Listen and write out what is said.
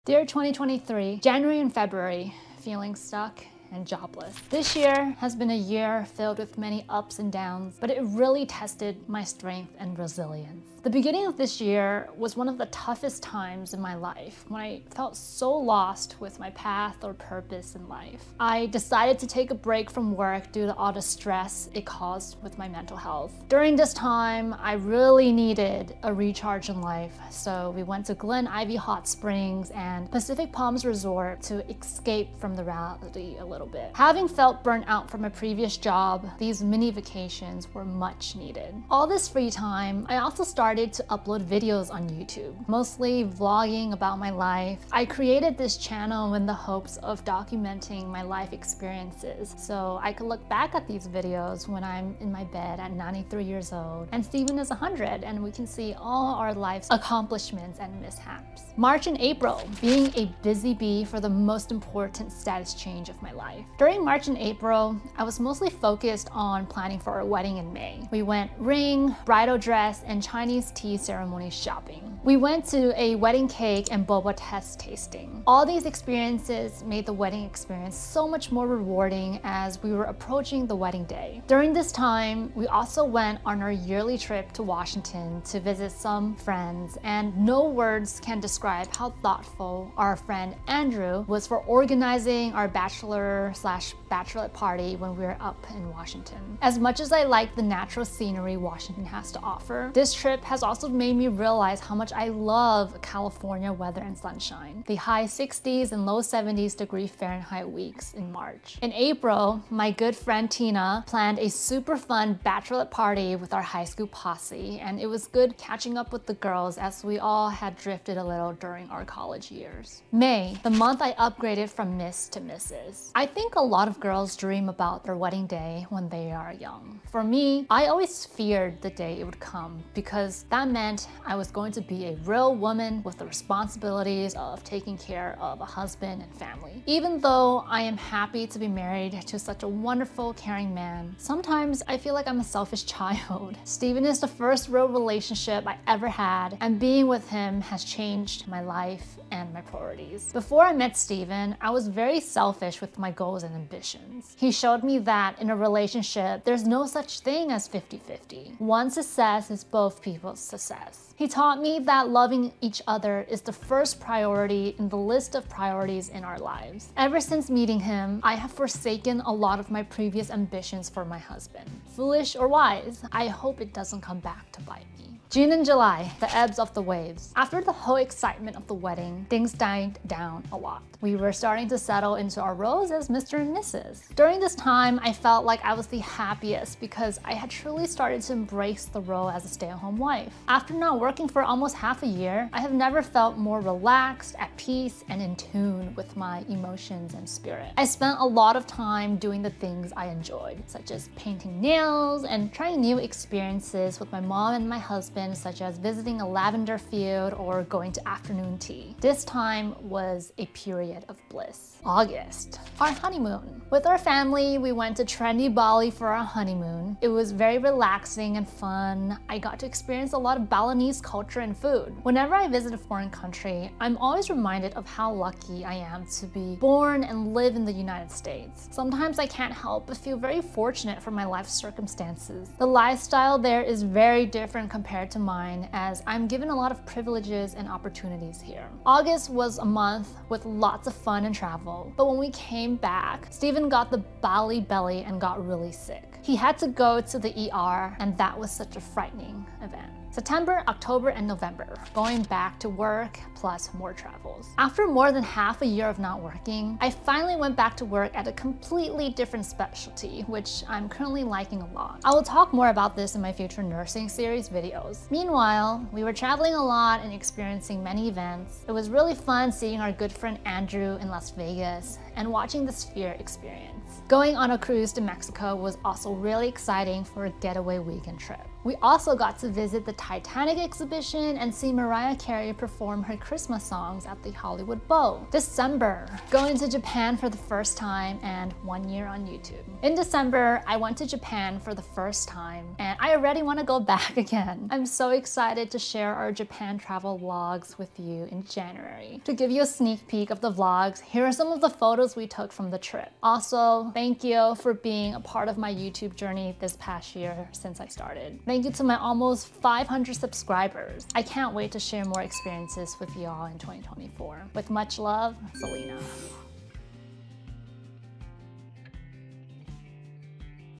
Dear 2023, January and February, feeling stuck and jobless. This year has been a year filled with many ups and downs, but it really tested my strength and resilience. The beginning of this year was one of the toughest times in my life when I felt so lost with my path or purpose in life. I decided to take a break from work due to all the stress it caused with my mental health. During this time, I really needed a recharge in life, so we went to Glen Ivy Hot Springs and Pacific Palms Resort to escape from the reality a little bit. Having felt burnt out from a previous job, these mini vacations were much needed. All this free time, I also started to upload videos on YouTube, mostly vlogging about my life. I created this channel in the hopes of documenting my life experiences so I could look back at these videos when I'm in my bed at 93 years old and Steven is 100 and we can see all our life's accomplishments and mishaps. March and April, being a busy bee for the most important status change of my life. During March and April, I was mostly focused on planning for our wedding in May. We went ring, bridal dress, and Chinese tea ceremony shopping. We went to a wedding cake and boba test tasting. All these experiences made the wedding experience so much more rewarding as we were approaching the wedding day. During this time, we also went on our yearly trip to Washington to visit some friends, and no words can describe how thoughtful our friend Andrew was for organizing our bachelorette party when we were up in Washington. As much as I like the natural scenery Washington has to offer, this trip has also made me realize how much I love California weather and sunshine. The high 60s and low 70s degree Fahrenheit weeks in March. In April, my good friend Tina planned a super fun bachelorette party with our high school posse, and it was good catching up with the girls as we all had drifted a little during our college years. May, the month I upgraded from Miss to Mrs. I think a lot of girls dream about their wedding day when they are young. For me, I always feared the day it would come because that meant I was going to be a real woman with the responsibilities of taking care of a husband and family. Even though I am happy to be married to such a wonderful, caring man, sometimes I feel like I'm a selfish child. Steven is the first real relationship I ever had, and being with him has changed my life and my priorities. Before I met Steven, I was very selfish with my goals and ambitions. He showed me that in a relationship, there's no such thing as 50-50. One success is both people's success. He taught me that loving each other is the first priority in the list of priorities in our lives. Ever since meeting him, I have forsaken a lot of my previous ambitions for my husband. Foolish or wise, I hope it doesn't come back to bite me. June and July, the ebbs of the waves. After the whole excitement of the wedding, things died down a lot. We were starting to settle into our roles as Mr. and Mrs. During this time, I felt like I was the happiest because I had truly started to embrace the role as a stay-at-home wife. After not working for almost half a year, I have never felt more relaxed, at peace, and in tune with my emotions and spirit. I spent a lot of time doing the things I enjoyed, such as painting nails and trying new experiences with my mom and my husband, such as visiting a lavender field or going to afternoon tea. This time was a period of bliss. August, our honeymoon. With our family, we went to trendy Bali for our honeymoon. It was very relaxing and fun. I got to experience a lot of Balinese culture and food. Whenever I visit a foreign country, I'm always reminded of how lucky I am to be born and live in the United States. Sometimes I can't help but feel very fortunate for my life circumstances. The lifestyle there is very different compared to mine, as I'm given a lot of privileges and opportunities here. August was a month with lots of fun and travel, but when we came back, Steven got the Bali belly and got really sick. He had to go to the ER, and that was such a frightening event. September, October, and November, going back to work plus more travels. After more than half a year of not working, I finally went back to work at a completely different specialty, which I'm currently liking a lot. I will talk more about this in my future nursing series videos. Meanwhile, we were traveling a lot and experiencing many events. It was really fun seeing our good friend Andrew in Las Vegas and watching the Sphere experience. Going on a cruise to Mexico was also really exciting for a getaway weekend trip. We also got to visit the Titanic exhibition and see Mariah Carey perform her Christmas songs at the Hollywood Bowl. December, going to Japan for the first time and 1 year on YouTube. In December, I went to Japan for the first time and I already want to go back again. I'm so excited to share our Japan travel vlogs with you in January. To give you a sneak peek of the vlogs, here are some of the photos we took from the trip. Also, thank you for being a part of my YouTube journey this past year since I started. Thank you to my almost 500 subscribers. I can't wait to share more experiences with y'all in 2024. With much love, Selena.